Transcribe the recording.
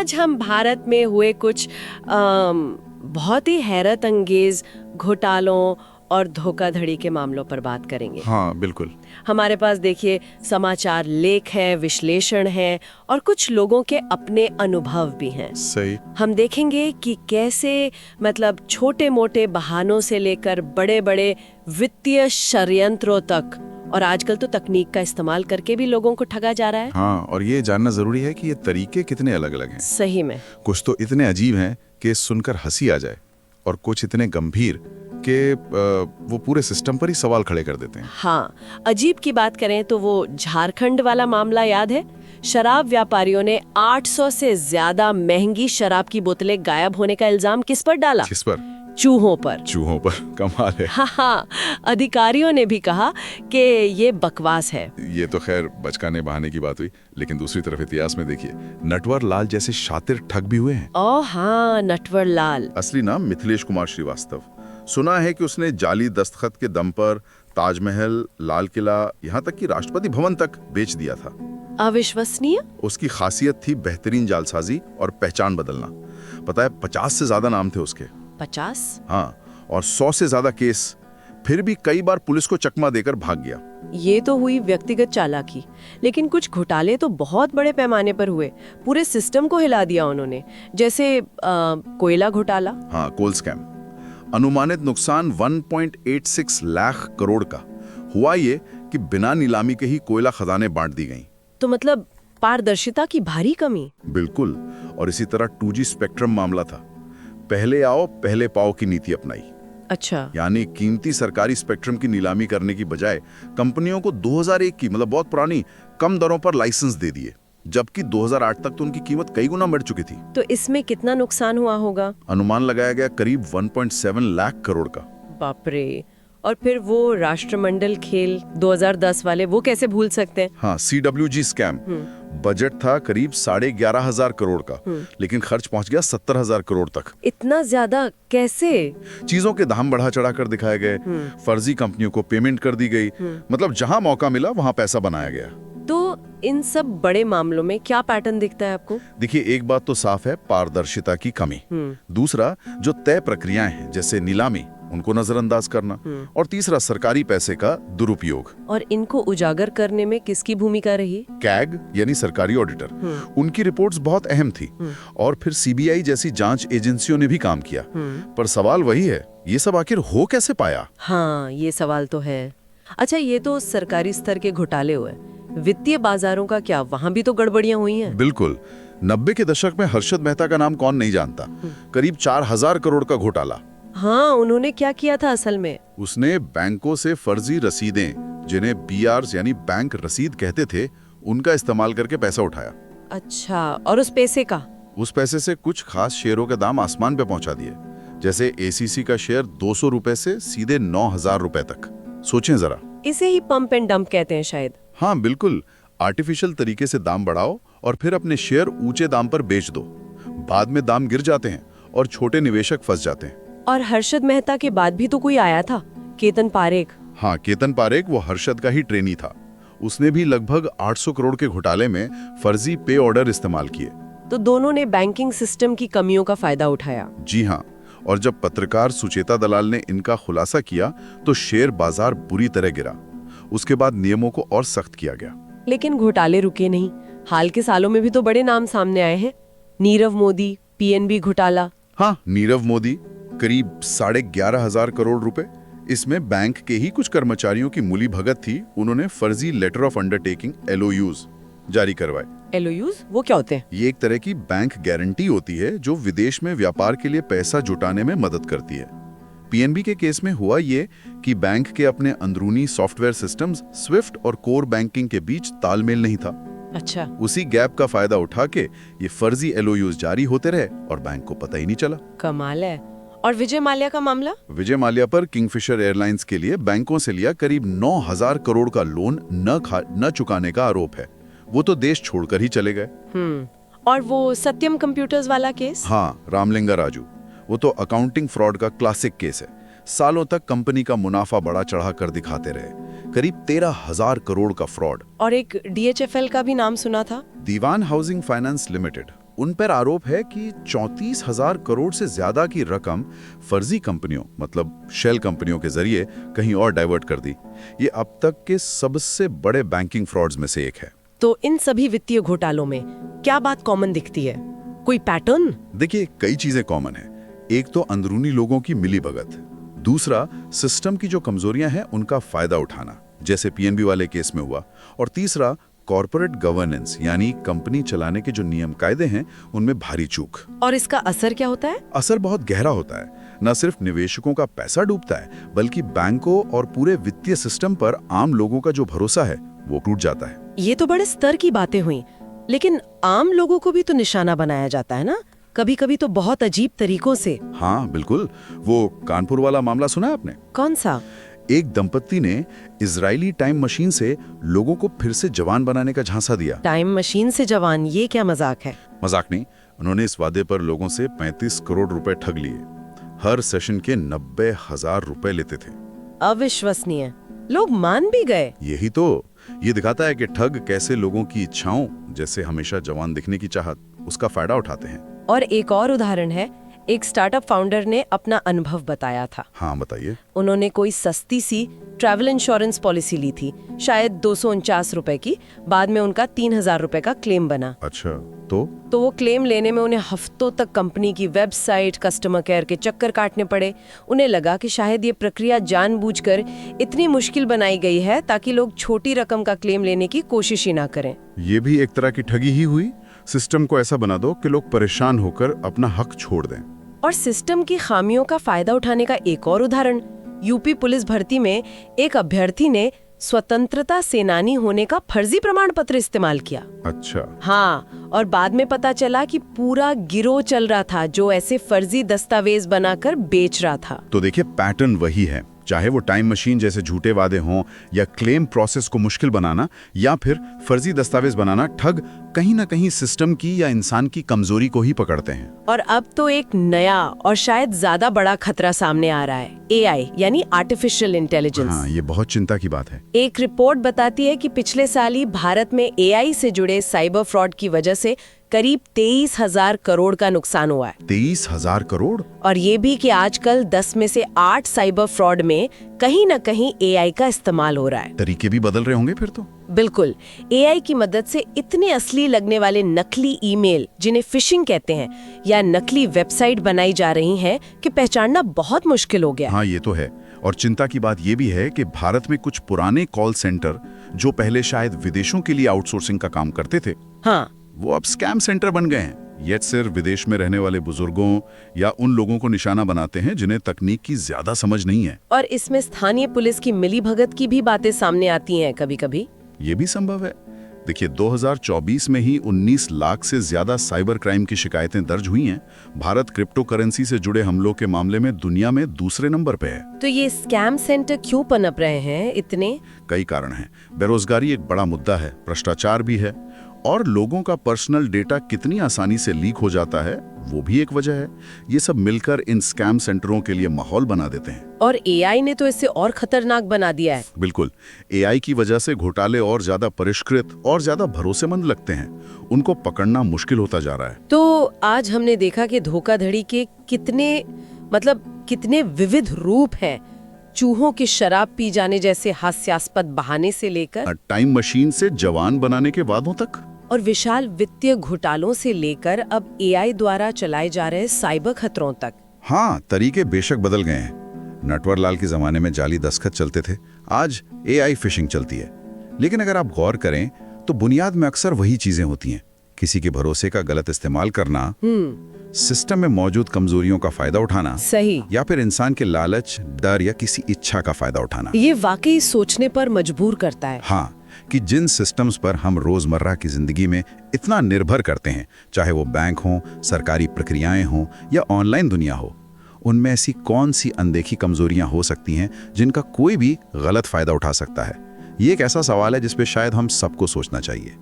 आज हम भारत में हुए कुछ बहुत ही हैरत अंगेज घोटालों और धोखाधड़ी के मामलों पर बात करेंगे। हाँ बिल्कुल। हमारे पास देखिए समाचार लेख है, विश्लेषण है और कुछ लोगों के अपने अनुभव भी हैं। सही। हम देखेंगे कि कैसे मतलब छोटे मोटे बहानों से लेकर बड़े बड़े वित्तीय षड्यंत्रों तक, और आजकल तो तकनीक का इस्तेमाल करके भी लोगों को ठगा जा रहा है। हाँ, और ये जानना जरूरी है कि ये तरीके कितने अलग अलग हैं। सही में कुछ तो इतने अजीब हैं कि सुनकर हंसी आ जाए, और कुछ इतने गंभीर कि वो पूरे सिस्टम पर ही सवाल खड़े कर देते हैं। हाँ, अजीब की बात करें तो वो झारखंड वाला मामला याद है? शराब व्यापारियों ने 800 से ज्यादा महंगी शराब की बोतलें गायब होने का इल्जाम किस पर डाला? किस पर? चूहों पर। चूहों पर। कमाल है। हाँ, अधिकारियों ने भी कहा कि ये बकवास है। ये तो खैर बचकाने बहाने की बात हुई, लेकिन दूसरी तरफ इतिहास में देखिए, नटवर लाल जैसे शातिर ठग भी हुए हैं। ओ हाँ, नटवर लाल। असली नाम मिथिलेश कुमार श्रीवास्तव। सुना है कि उसने जाली दस्तखत के दम पर ताजमहल, लाल किला, यहाँ तक कि राष्ट्रपति भवन तक बेच दिया था। अविश्वसनीय। उसकी खासियत थी बेहतरीन जालसाजी और पहचान बदलना। पता है 50 से ज्यादा नाम थे उसके। 50? हाँ, और 100 से ज्यादा केस। फिर भी कई बार पुलिस को चकमा देकर भाग गया। ये तो हुई व्यक्तिगत चालाकी, लेकिन कुछ घोटाले तो बहुत बड़े पैमाने पर हुए। पूरे सिस्टम को हिला दिया उन्होंने, जैसे कोयला घोटाला। हाँ, कोल स्कैम। अनुमानित नुकसान 1.86 लाख करोड़ का हुआ। ये कि बिना नीलामी के ही कोयला खदानें बांट दी गईं। तो मतलब पारदर्शिता की भारी कमी। बिल्कुल। और इसी तरह 2G स्पेक्ट्रम मामला था। पहले आओ पहले पाओ की नीति अपनाई। अच्छा। यानी कीमती सरकारी स्पेक्ट्रम की नीलामी करने की बजाय कंपनियों को 2001 की, मतलब बहुत पुरानी, कम दरों पर लाइसेंस दे दिए, जबकि 2008 तक तो उनकी कीमत कई गुना बढ़ चुकी थी। तो इसमें कितना नुकसान हुआ होगा? अनुमान लगाया गया करीब 1.7 लाख करोड़ का। बाप रे। और फिर वो राष्ट्रमंडल खेल 2010 वाले, वो कैसे भूल सकते हैं? हाँ, CWG स्कैम। बजट था करीब 11,500 करोड़ का, लेकिन खर्च पहुंच गया 70,000 करोड़ तक। इतना ज्यादा कैसे? चीजों के दाम बढ़ा चढ़ा कर दिखाए गए, फर्जी कंपनियों को पेमेंट कर दी गई। मतलब जहां मौका मिला वहां पैसा बनाया गया। तो इन सब बड़े मामलों में क्या पैटर्न दिखता है आपको? देखिए, एक बात तो साफ है, पारदर्शिता की कमी। दूसरा, जो तय प्रक्रियाएं हैं जैसे नीलामी, उनको नजरअंदाज करना। और तीसरा, सरकारी पैसे का दुरुपयोग। और इनको उजागर करने में किसकी भूमिका रही? कैग यानी सरकारी ऑडिटर, उनकी रिपोर्ट्स बहुत अहम थी। और फिर CBI जैसी जांच एजेंसियों ने भी काम किया। पर सवाल वही है, ये सब आखिर हो कैसे पाया? हाँ, ये सवाल तो है। अच्छा, ये तो सरकारी स्तर के घोटाले हुए। वित्तीय बाजारों का क्या? वहाँ भी तो गड़बड़ियाँ हुई हैं। बिल्कुल। 90 के दशक में हर्षद मेहता का नाम कौन नहीं जानता। करीब 4,000 करोड़ का घोटाला। हाँ, उन्होंने क्या किया था असल में? उसने बैंकों से फर्जी रसीदें, जिन्हें BRs यानी बैंक रसीद कहते थे, उनका इस्तेमाल करके पैसा उठाया। अच्छा, और उस पैसे का? उस पैसे से कुछ खास शेयरों के दाम आसमान पे पहुंचा दिए। जैसे ACC का शेयर 200 रुपए से सीधे 9,000 रुपए तक। सोचें जरा। इसे ही पंप एंड डंप कहते हैं शायद। हाँ बिल्कुल। आर्टिफिशियल तरीके से दाम बढ़ाओ और फिर अपने शेयर ऊंचे दाम पर बेच दो। बाद में दाम गिर जाते हैं और छोटे निवेशक फंस जाते हैं। और हर्षद मेहता के बाद भी तो कोई आया था, केतन पारेख। हाँ, केतन पारेख वो हर्षद का ही ट्रेनी था। उसने भी लगभग 800 करोड़ के घोटाले में फर्जी पे ऑर्डर इस्तेमाल किए। तो दोनों ने बैंकिंग सिस्टम की कमियों का फायदा उठाया। जी हाँ। और जब पत्रकार सुचेता दलाल ने इनका खुलासा किया तो शेयर बाजार बुरी तरह गिरा। उसके बाद नियमों को और सख्त किया गया। लेकिन घोटाले रुके नहीं। हाल के सालों में भी तो बड़े नाम सामने आए हैं। नीरव मोदी, PNB घोटाला। हाँ, नीरव मोदी, करीब 11,500 करोड़ रुपए। इसमें बैंक के ही कुछ कर्मचारियों की मूली भगत थी। उन्होंने फर्जी लेटर ऑफ अंडरटेकिंग LOUs जारी करवाए। LOUs वो क्या होते हैं? ये एक तरह की बैंक गारंटी होती है जो विदेश में व्यापार के लिए पैसा जुटाने में मदद करती है। PNB के केस में हुआ ये कि बैंक के अपने अंदरूनी सॉफ्टवेयर सिस्टम्स स्विफ्ट और कोर बैंकिंग के बीच तालमेल नहीं था। अच्छा। उसी गैप का फायदा उठा के ये फर्जी LOUs जारी होते रहे और बैंक को पता ही नहीं चला। कमाल है। और विजय माल्या का मामला? विजय माल्या पर किंगफिशर एयरलाइंस के लिए बैंकों से लिया करीब 9,000 करोड़ का लोन न चुकाने का आरोप है। वो तो देश छोड़कर ही चले गए। और वो सत्यम कंप्यूटर्स वाला केस? हाँ, रामलिंगा राजू, वो तो अकाउंटिंग फ्रॉड का क्लासिक केस है। सालों तक कंपनी का मुनाफा बढ़ा चढ़ा कर दिखाते रहे। करीब 13,000 करोड़ का फ्रॉड। और एक DHFL का भी नाम सुना था। दीवान हाउसिंग फाइनेंस लिमिटेड, उन पर आरोप है कि 34,000 करोड़ से ज्यादा की रकम फर्जी कंपनियों मतलब शेल कंपनियों के जरिए कहीं और डाइवर्ट कर दी। ये अब तक के सबसे बड़े बैंकिंग फ्रॉड्स में से एक है। तो इन सभी वित्तीय घोटालों में क्या बात कॉमन दिखती है? कोई पैटर्न? देखिए, कई चीजें कॉमन है। एक तो अंदरूनी लोगों की मिलीभगत, दूसरा सिस्टम की जो कमजोरियां हैं उनका फायदा उठाना, जैसे पीएनबी वाले केस में हुआ, और तीसरा कॉर्पोरेट गवर्नेंस यानी कंपनी चलाने के जो नियम कायदे हैं उनमें भारी चूक। और इसका असर क्या होता है? असर बहुत गहरा होता है। न सिर्फ निवेशकों का पैसा डूबता है, बल्कि बैंकों और पूरे वित्तीय सिस्टम पर आम लोगों का जो भरोसा है वो टूट जाता है। ये तो बड़े स्तर की बातें हुई, लेकिन आम लोगों को भी तो निशाना बनाया जाता है ना, कभी कभी तो बहुत अजीब तरीकों से। हाँ बिल्कुल, वो कानपुर वाला मामला सुना है आपने? कौन सा? एक दंपत्ति ने इजरायली टाइम मशीन से लोगों को फिर से जवान बनाने का झांसा दिया। टाइम मशीन से जवान, ये क्या मजाक है? मजाक नहीं, उन्होंने इस वादे पर लोगों से 35 करोड़ रुपए ठग लिए। हर सेशन के 90,000 रुपए लेते थे। अविश्वसनीय, लोग मान भी गए। यही तो, ये दिखाता है कि ठग कैसे लोगों की इच्छाओं, जैसे हमेशा जवान दिखने की चाहत, उसका फायदा उठाते हैं। और एक और उदाहरण है, एक स्टार्टअप फाउंडर ने अपना अनुभव बताया था। हाँ बताइए। उन्होंने कोई सस्ती सी ट्रैवल इंश्योरेंस पॉलिसी ली थी, शायद 249 रुपए की। बाद में उनका 3,000 रुपए का क्लेम बना। अच्छा, तो वो क्लेम लेने में उन्हें हफ्तों तक कंपनी की वेबसाइट, कस्टमर केयर के चक्कर काटने पड़े। उन्हें लगा कि शायद ये प्रक्रिया जानबूझकर इतनी मुश्किल बनाई गई है ताकि लोग छोटी रकम का क्लेम लेने की कोशिश ही ना करें। ये भी एक तरह की ठगी ही हुई। सिस्टम को ऐसा बना दो कि लोग परेशान होकर अपना हक छोड़ दें। और सिस्टम की खामियों का फायदा उठाने का एक और उदाहरण, यूपी पुलिस भर्ती में एक अभ्यर्थी ने स्वतंत्रता सेनानी होने का फर्जी प्रमाण पत्र इस्तेमाल किया। अच्छा। हाँ, और बाद में पता चला कि पूरा गिरोह चल रहा था जो ऐसे फर्जी दस्तावेज बनाकर बेच रहा था। तो देखिए, पैटर्न वही है। चाहे वो टाइम मशीन जैसे झूठे वादे हों, या क्लेम प्रोसेस को मुश्किल बनाना, या फिर फर्जी दस्तावेज बनाना, ठग कहीं ना कहीं सिस्टम की या इंसान की कमजोरी को ही पकड़ते हैं। और अब तो एक नया और शायद ज्यादा बड़ा खतरा सामने आ रहा है, एआई यानी आर्टिफिशियल इंटेलिजेंस। हाँ, ये बहुत चिंता की बात है। एक रिपोर्ट बताती है कि पिछले साल ही भारत में एआई से जुड़े साइबर फ्रॉड की वजह से करीब 23,000 करोड़ का नुकसान हुआ है। 23,000 करोड़? और ये भी कि आजकल 10 में से 8 साइबर फ्रॉड में कहीं ना कहीं एआई का इस्तेमाल हो रहा है। तरीके भी बदल रहे होंगे फिर तो। बिल्कुल, एआई की मदद से इतने असली लगने वाले नकली ईमेल, जिन्हें फिशिंग कहते हैं, या नकली वेबसाइट बनाई जा रही हैं कि पहचानना बहुत मुश्किल हो गया। हाँ, ये तो है। और चिंता की बात ये भी है कि भारत में कुछ पुराने कॉल सेंटर जो पहले शायद विदेशों के लिए आउटसोर्सिंग का काम करते थे, हाँ, वो अब स्कैम सेंटर बन गए हैं। ये सिर्फ विदेश में रहने वाले बुजुर्गों या उन लोगों को निशाना बनाते हैं जिन्हें तकनीक की ज्यादा समझ नहीं है। और इसमें स्थानीय पुलिस की मिलीभगत की भी बातें सामने आती हैं कभी-कभी। ये भी संभव है। देखिए, 2024 में ही 19 लाख से ज्यादा साइबर क्राइम की शिकायतें दर्ज हुई हैं। भारत क्रिप्टो करेंसी से जुड़े हमलों के मामले में दुनिया में दूसरे नंबर पे है। तो ये स्कैम सेंटर क्यों पनप रहे हैं इतने? कई कारण हैं। बेरोजगारी एक बड़ा मुद्दा है, भ्रष्टाचार भी है, और लोगों का पर्सनल डेटा कितनी आसानी से लीक हो जाता है वो भी एक वजह है। ये सब मिलकर इन स्कैम सेंटरों के लिए माहौल बना देते हैं। और एआई ने तो इसे और खतरनाक बना दिया है। बिल्कुल, एआई की वजह से घोटाले और ज्यादा परिष्कृत और ज्यादा भरोसेमंद लगते हैं। उनको पकड़ना मुश्किल होता जा रहा है। तो आज हमने देखा कि धोखाधड़ी के कितने विविध रूप हैं। चूहों की शराब पी जाने जैसे हास्यास्पद बहाने से लेकर टाइम मशीन से जवान बनाने के वादों तक, और विशाल वित्तीय घोटालों से लेकर अब एआई द्वारा चलाए जा रहे साइबर खतरों तक। हाँ, तरीके बेशक बदल गए हैं। नटवरलाल के जमाने में जाली दस्तखत चलते थे, आज एआई फिशिंग चलती है। लेकिन अगर आप गौर करें तो बुनियाद में अक्सर वही चीजें होती हैं। किसी के भरोसे का गलत इस्तेमाल करना, सिस्टम में मौजूद कमजोरियों का फायदा उठाना, सही, या फिर इंसान के लालच, डर या किसी इच्छा का फायदा उठाना। ये वाकई सोचने पर मजबूर करता है। हाँ, कि जिन सिस्टम्स पर हम रोजमर्रा की जिंदगी में इतना निर्भर करते हैं, चाहे वो बैंक हो, सरकारी प्रक्रियाएं हो या ऑनलाइन दुनिया हो, उनमें ऐसी कौन सी अनदेखी कमजोरियां हो सकती हैं जिनका कोई भी गलत फायदा उठा सकता है। ये एक ऐसा सवाल है जिस पे शायद हम सबको सोचना चाहिए।